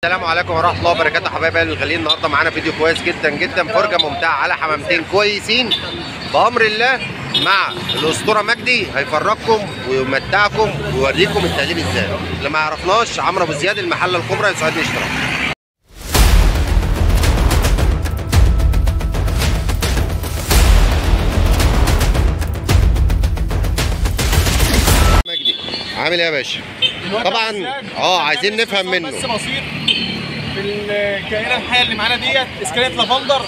السلام عليكم ورحمه الله وبركاته حبايبي الغاليين. النهارده معانا فيديو كويس جدا جدا، فرجه ممتعه على حمامتين كويسين بامر الله مع الاسطوره مجدي. هيفرجكم ويمتعكم ويوريكم التقليب ازاي. اللي ما يعرفناش عمرو ابو زياد المحله الكبرى، يسعدني اشتراك. مجدي عامل ايه يا باشا؟ طبعا عايزين نفهم منه بس بسيط في الكائنه الحيه اللي معانا ديت، اسكاليت لافندر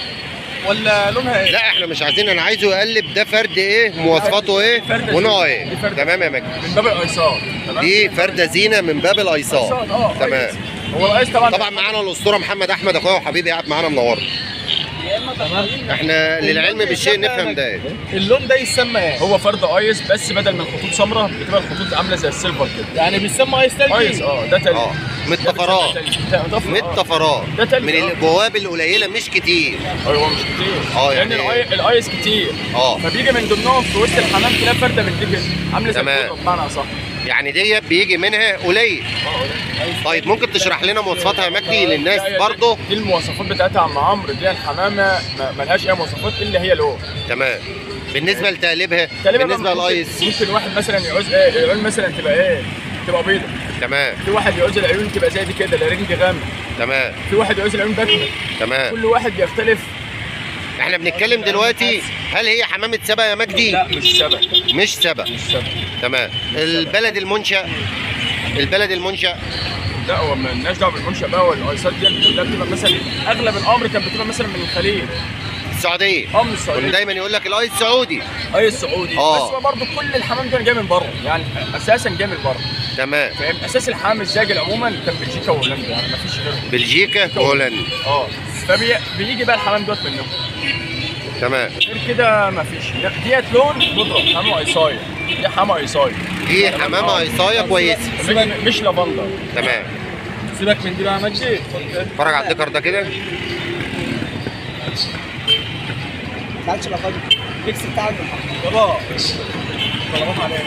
ولا لونها ايه؟ لا احنا مش عايزين، انا عايزه يقلب ده فرد ايه، مواصفاته ايه، ونوعه ايه. تمام يا مجدي، من باب الايسار. دي فرده زينه من باب الايسار. تمام. هو الايس طبعا معانا الاسطوره محمد احمد اخويا وحبيبي قاعد معانا منور. احنا للعلم بالشيء نفهم ده. اللون ده يسمى ايه؟ هو فرد ايس، بس بدل من خطوط سمراء بتبقى الخطوط عامله زي السيلفر كده، يعني بيسمى ايس تلج. ايس ده تلج. من الطفرات، من الطفرات، من البواب القليله مش كتير. ايوه مش كتير، يعني لان الايس كتير. فبيجي من ضمنهم في وسط الحمام تلاقي فرده من دي كده عامله زي الكوره بمعنى اصح. يعني ديت بيجي منها قليل. طيب ممكن تشرح لنا مواصفاتها يا مجدي للناس برضه؟ دي المواصفات بتاعتها يا عم عمرو. دي الحمامه ملهاش اي مواصفات الا هي لون. تمام. بالنسبه لتقليبها، بالنسبه للايس ممكن واحد مثلا يعوز العيون مثلا تبقى بيضه. تمام. في واحد يعوز العيون تبقى زي دي كده، الرنج غامق. تمام. في واحد يعوز العيون باكمه. تمام. كل واحد بيختلف. احنا بنتكلم دلوقتي هل هي حمامه سبا يا مجدي؟ لا مش سبا. مش سبا. تمام. البلد المنشأ، لا هو مالناش دعوه بالمنشأ بقى. والايسات دي كلها بتبقى مثلا اغلب الامر كانت بتبقى مثلا من الخليج، السعوديه. من السعوديه. دايما يقول لك الايس سعودي. ايس سعودي. بس هو برضه كل الحمام ده جاي من بره، يعني اساسا جاي من بره. تمام. فاهم؟ اساس الحمام الزاجل عموما كان بلجيكا وهولندا، يعني مفيش غيرهم. بلجيكا وهولندا. فبيجي بقى الحمام دوت منهم. تمام. غير كده مفيش. ديت لون بودره، حمامه ايصايه. دي حمامه ايصايه. دي حمامه ايصايه كويسه، مش لافندر. تمام. سيبك من دي بقى يا مجدي. اتفرج على الدكر ده كده. تعالش بقى الميكس بتاعك يابا. طلبات عليه.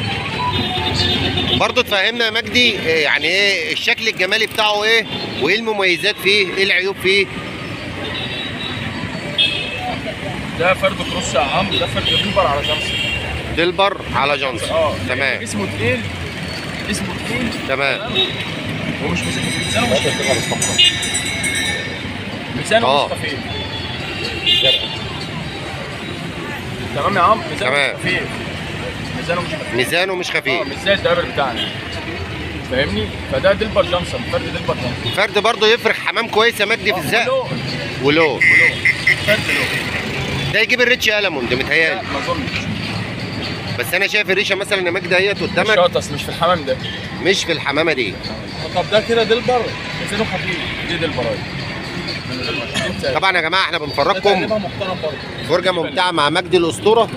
برضه تفهمنا يا مجدي يعني ايه الشكل الجمالي بتاعه ايه، وايه المميزات فيه، ايه العيوب فيه؟ ده فرد كروس يا عم، ده فرد دلبر على جانسون. دلبر على جانسون. تمام. اسمه تقيل. تمام. ومش ميزانه مش خفيف. ميزانه مش خفيف. تمام يا عم. ميزانه مش خفيف. مش زي الدبر بتاعنا. فاهمني؟ فده دلبر جانسون، فرد دلبر جانسون. فرد برضه يفرق حمام كويس يا مجدي في الزق. ولون. فرد لون. ده يجيب الريتش ألمون ده متهيألي. لا ما اظنش. بس انا شايف الريشه مثلا يا مجدي اهيت قدامك. شاطس مش في الحمام ده. مش في الحمامه دي. طب ده كده دلبر ميزانه خفيف. دي دلبر. طبعا يا جماعه احنا بنفرجكم فرجه ممتعه مع مجدي الاسطوره.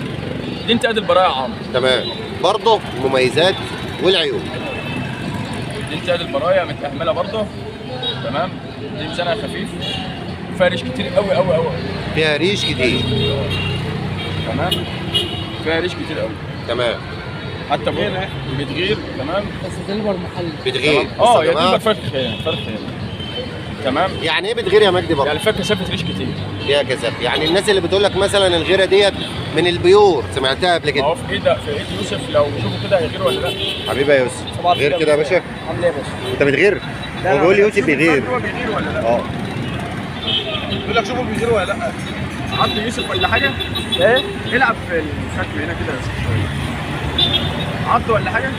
دي انتقاد البراءه يا عم. تمام. برضه المميزات والعيوب. دي انتقاد البراءه متأهمله برضه. تمام. دي ميزانها خفيف، فيها ريش كتير قوي قوي قوي. فيها ريش كتير. تمام. فيها ريش كتير قوي. تمام. حتى بتغير. تمام. بس دلبر محل بتغير. يا دلبر فرخ يعني. تمام. يعني ايه بتغير يا مجدي برضه؟ يعني فيها كثافه ريش كتير. فيها كثافه. يعني الناس اللي بتقول لك مثلا الغيره ديت من البيور، سمعتها قبل كده. هو في ايد يوسف، لو شوفوا كده هيغير ولا لا. حبيبي يا يوسف غير كده يا باشا. عامل ايه يا باشا؟ انت بتغير؟ هو بيقول لي يوسف بيغير. هو بيغير ولا لا؟ بيقول لك شوفوا بيغير ولا لا. عض يوسف ولا حاجه؟ ايه؟ العب في الشكل هنا كده يا عض ولا حاجه؟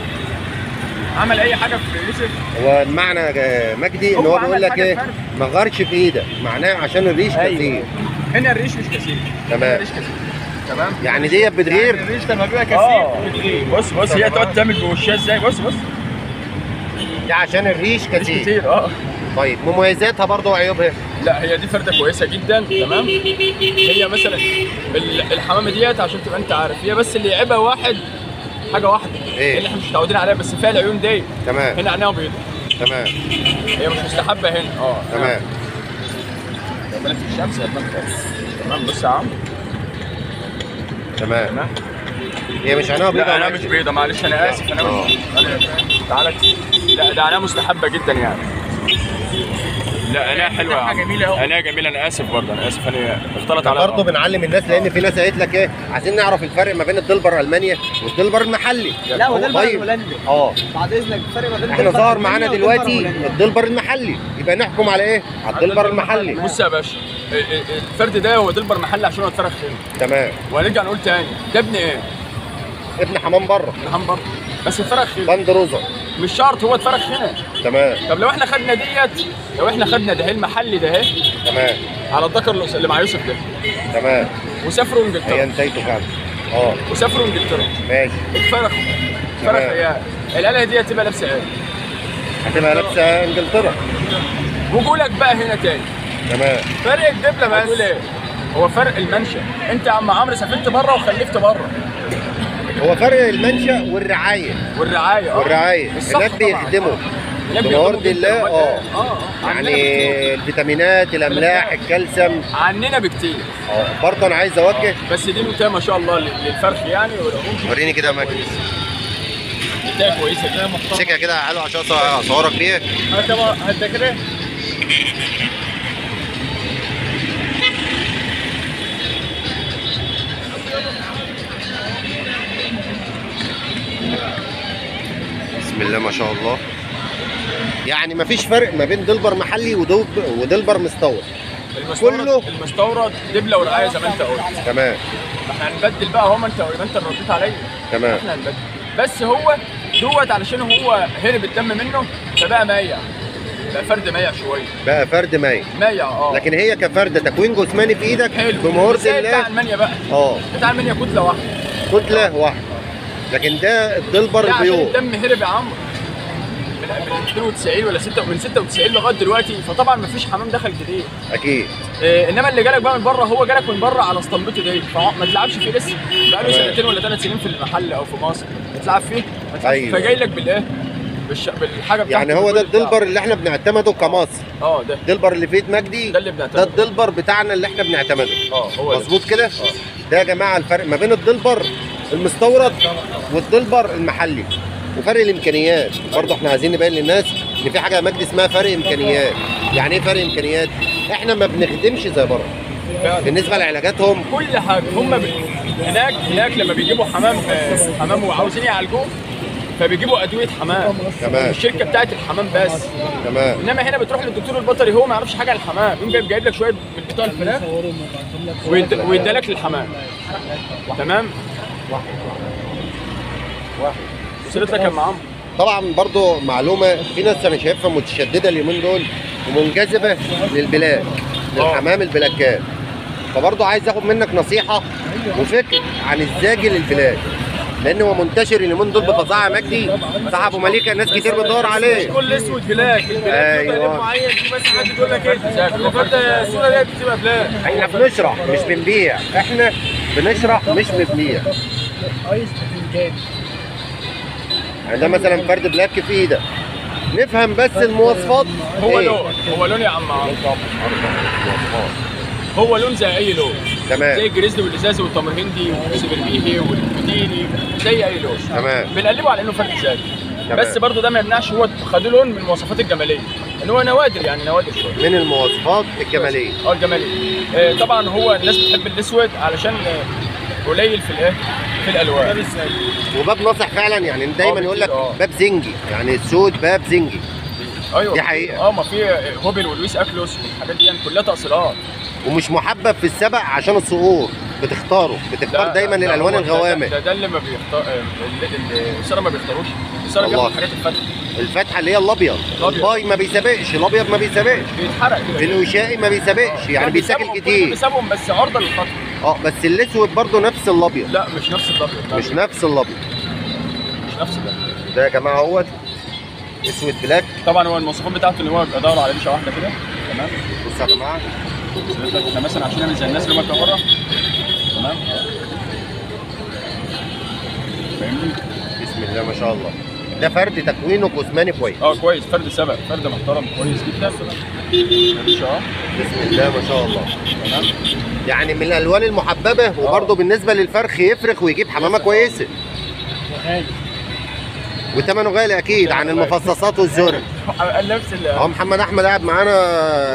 عمل اي حاجه في يوسف؟ هو المعنى يا مجدي ان هو بيقول لك ايه؟ ما غارش في ايدك، معناه عشان الريش كثير. هنا الريش مش كثير. تمام. الريش كثير. تمام. يعني ديت بتغير؟ يعني الريش لما بيبقى كثير بتغير. بص هي تقعد تعمل بوشها ازاي. بص دي عشان الريش كتير. طيب مميزاتها برضه وعيوبها؟ لا هي دي فرده كويسه جدا. تمام. هي مثلا الحمامه ديت عشان تبقى انت عارف، هي بس اللي يعيبها حاجه واحده ايه اللي احنا مش متعودين عليها، بس فيها العيون دي. تمام. هنا عينيها بيضاء. تمام. هي مش مستحبه هنا. تمام. بلد الشمس يا ابني. تمام. بص يا عم. تمام. هي مش عينها بيضاء. لا انا مش بيضاء، معلش انا اسف. انا تعالى. لا ده عينها مستحبه جدا يعني. لا انا حلوه يا عم. جميله قوي. انا جميله. انا اسف برضه، انا اسف، انا اختلط على برضه بنعلم الناس، لان في ناس قالت لك ايه، عايزين نعرف الفرق ما بين الدلبر المانيا والدلبر المحلي. لا ودلبر الهولندي. بعد اذنك الفرق ما بين احنا ظهر معانا دلوقتي الدلبر المحلي، يبقى نحكم على ايه؟ على الدلبر المحلي. بص يا باشا، الفرد ده هو دلبر محلي عشان هو اتفرخ هنا. تمام. وهنرجع نقول تاني، ده ابن ايه؟ ابن حمام بره. ابن حمام بره بس اتفرخ هنا. بند روزه. مش شرط هو اتفرخ هنا. تمام. طب لو احنا خدنا ديت، لو احنا خدنا ده المحلي ده اهي. تمام. على الذكر اللي مع يوسف ده. تمام. وسافروا انجلترا. هي انتهيته فعلا. وسافروا انجلترا. ماشي. اتفرخوا. اتفرخ ايه؟ الآلة دي هتبقى لابسه ايه؟ هتبقى لابسه انجلترا. وجولك بقى هنا تاني. تمام. فرق الدبله بقى هتقول ايه؟ هو فرق المنشأ. انت يا عم عمرو سافرت بره وخلفت بره. هو فرق المنشأ والرعايه. والرعايه هناك بيخدموا بموارد الله. يعني الفيتامينات، الاملاح، الكالسيوم عننا بكتير. برضه انا عايز اوجه بس دي منتهى ما شاء الله للفرخ يعني. وريني كده اماكن منتهى كويسه كده محترمه. امسكها كده يا علو عشان اصورك بيها. هات كده. بسم الله ما شاء الله. يعني مفيش فرق ما بين دلبر محلي ودلبر مستورد. كله المستورد دبله ورعايه زي ما انت قلت. تمام. احنا هنبدل بقى اهو، ما انت اللي رديت عليا. تمام. احنا هنبدل، بس هو دوت علشان هو هرب الدم منه فبقى مايع، بقى فرد مايع شويه. بقى فرد مايع. لكن هي كفرده تكوين جسماني في ايدك بموارد الله. بتاع المانيا بقى. بتاع المانيا كتله واحده. كتله واحده. لكن ده الدلبر البيور. عشان الدم هرب يا عمرو من 92 ولا 6 من 96 لغايه دلوقتي، فطبعا مفيش حمام دخل جديد. اكيد. انما اللي جالك بقى من بره هو جالك من بره على اسطمبته دي، فما تلعبش فيه لسه. بقى له سنتين ولا 3 سنين في المحل او في مصر، تلعب فيه ما تلعبش. أيوة. فجاي لك بالايه؟ بالحاجه بتاعته. يعني هو ده الدلبر اللي احنا بنعتمده كمصر. ده الدلبر اللي في ايد مجدي ده اللي بنعتمده. ده الدلبر بتاعنا اللي احنا بنعتمده. هو مظبوط كده. ده يا جماعه الفرق ما بين الدلبر المستورد والدلبر المحلي، وفرق الامكانيات. برضه احنا عايزين نبين للناس ان في حاجه يا مجدي اسمها فرق امكانيات. يعني ايه فرق امكانيات؟ احنا ما بنخدمش زي بره بالنسبه لعلاجاتهم. كل حاجه هم هناك لما بيجيبوا حمام وعاوزين يعالجوه فبيجيبوا ادويه حمام. تمام. الشركه بتاعت الحمام بس. تمام. انما هنا بتروح للدكتور البيطري هو ما يعرفش حاجه عن الحمام، يقوم جايب لك شويه من بتوع الفراخ ويديلك للحمام. تمام. وصلت لك يا عم عمرو؟ طبعا برضو معلومه، في ناس انا شايفها متشدده اليومين دول ومنجذبه للبلاك، للحمام البلاكات. فبرضو عايز اخد منك نصيحه وفكر عن الزاجل البلاك، لان هو منتشر اليومين دول بفظاعه. مجدي صح ابو مليكه، ناس كتير بتدور عليه. كل اسود بلاك. ايوه معين دي بس حد يقول لك ايه فانت الصوره دي بتبقى بلاك. احنا بنشرح مش بنبيع. احنا بنشرح مش بنبيع. يعني ده مثلا فرد بلاك في ايدك، نفهم بس المواصفات. هو لون يا عم عمرو. هو لون زي اي لون. تمام. زي الجريزلي والازازي والتمرهندي والسبرميهي والبديني، زي اي لون. تمام. بنقلبه على انه فرد ذاتي. بس برضه ده ما يمنعش هو خدوا لون من المواصفات الجماليه، ان هو نوادر، يعني نوادر شويه من المواصفات الجماليه. الجماليه. طبعا هو الناس بتحب الاسود علشان قليل في الايه؟ في الالوان. وباب ناصح فعلا، يعني دايما يقول لك باب زنجي، يعني السود باب زنجي. ايوه دي حقيقه. ما في هوبل ولويس اكلوس والحاجات دي يعني كلها تأصيلات. ومش محبب في السبق عشان الصقور، بتختار دايما الالوان الغوامق. ده اللي ما بيختار، الساره ما بيختاروش. الساره بياخد الحاجات الفاتحه اللي هي الابيض. الباي ما بيسابقش، الابيض ما بيسابقش، بيتحرق كده. الوشائي ما بيسابقش، يعني بيتاكل كتير. بيسابقهم بس عرضه للخطر. بس الاسود برضه نفس الابيض. لا مش نفس الابيض. مش نفس الابيض. ده يا جماعه اهوت اسود بلاك. طبعا هو المواصفات بتاعته ان هو بيبقى دايره على ريشه واحده كده. تمام. بصوا يا جماعه، احنا مثلا عشان نعمل زي الناس اللي هم بره. تمام. فاهمني؟ بسم الله ما شاء الله. ده فرد تكوينه جسماني كويس. كويس، فرد سبق، فرد محترم كويس جدا. بسم الله ما شاء الله. تمام. يعني من الالوان المحببه، وبرده بالنسبه للفرخ يفرخ ويجيب حمامه كويسه. وثمنه غالي اكيد عن المفصصات والزرق. نفس اهو محمد احمد قاعد معانا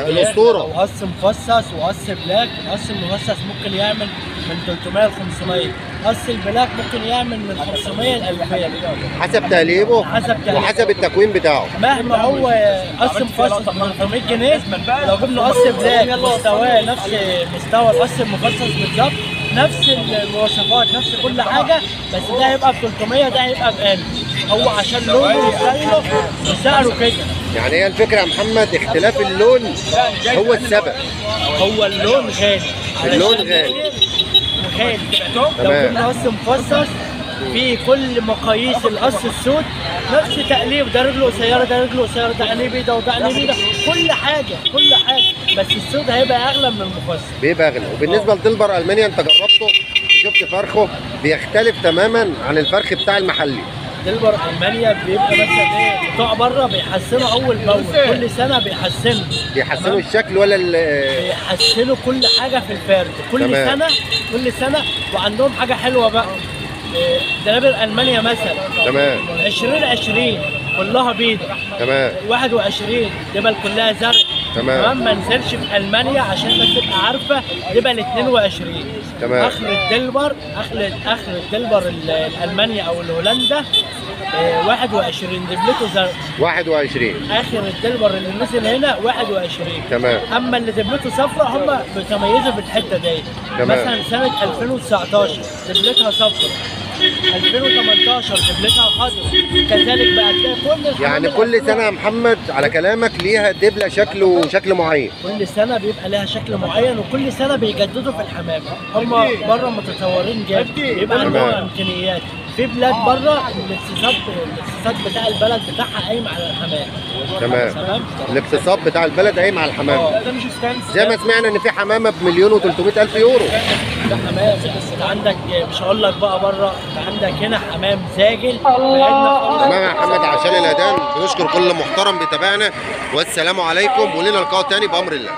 الاسطوره. وقص مفصص وقص بلاك. قص المفصص ممكن يعمل من 300 ل 500. قص البلاك ممكن يعمل من 500 ل 2000 حسب تقليبه وحسب التكوين بتاعه. مهما هو قص مفصص ب 300 جنيه، لو جبنا قص بلاك مستواه نفس مستوى القص المفصص بالظبط، نفس المواصفات نفس كل حاجه، بس ده هيبقى ب 300 ده هيبقى ب 1000. هو عشان لونه وستايله وسعره كده. يعني هي الفكره يا محمد اختلاف اللون هو السبب. هو اللون غالي. اللون غالي. غالي. لو جبنا قص مفصص في كل مقاييس القص السود نفس تقليب، ده رجله قصيره ده رجله قصيره، ده عينيه بيضه وده عينيه بيضه، كل حاجه كل حاجه، بس السود هيبقى اغلى من المفصل. بيبقى اغلى. وبالنسبه لدلبر المانيا انت جربته وشفت فرخه بيختلف تماما عن الفرخ بتاع المحلي. دلبر المانيا بيبقى مثلا ايه بتوع بره بيحسنوا اول باول، كل سنه بيحسنوا الشكل ولا بيحسنوا كل حاجه في الفرد كل سنه وعندهم حاجه حلوه بقى. دلابر المانيا مثلا تمام 2020 كلها بيضه، تمام 21 دبل كلها زرق، تمام ما ننزلش في المانيا عشان بس تبقى عارفه دبل 22 تمام. اخر الدلبر الالمانيا او الهولندا 21 دبلته زرق 21. اخر الدلبر اللي نزل هنا 21 تمام. اما اللي دبلته صفرا هم بيتميزوا في الحته دي. مثلا سنه 2019 دبلتها صفرا، 2018 دبلتها خضرا، كذلك بقى تلاقي كل يعني كل سنه يا محمد على كلامك ليها دبله شكل معين. كل سنه بيبقى لها شكل معين، وكل سنه بيجددوا في الحمام. هم بره متطورين جدا، بيبقى عندهم امكانيات. في بلاد بره الاقتصاد بتاع البلد بتاعها قايم على الحمام. تمام. الاقتصاد بتاع البلد قايم على الحمام. ده مش ستانس. زي ما سمعنا ان في حمامه ب1,300,000 يورو. ده حمام. انت عندك مش هقول لك بقى بره، انت عندك هنا حمام زاجل. تمام يا محمد. عشان الاذان بنشكر كل محترم بيتابعنا، والسلام عليكم ولنا لقاء تاني بامر الله.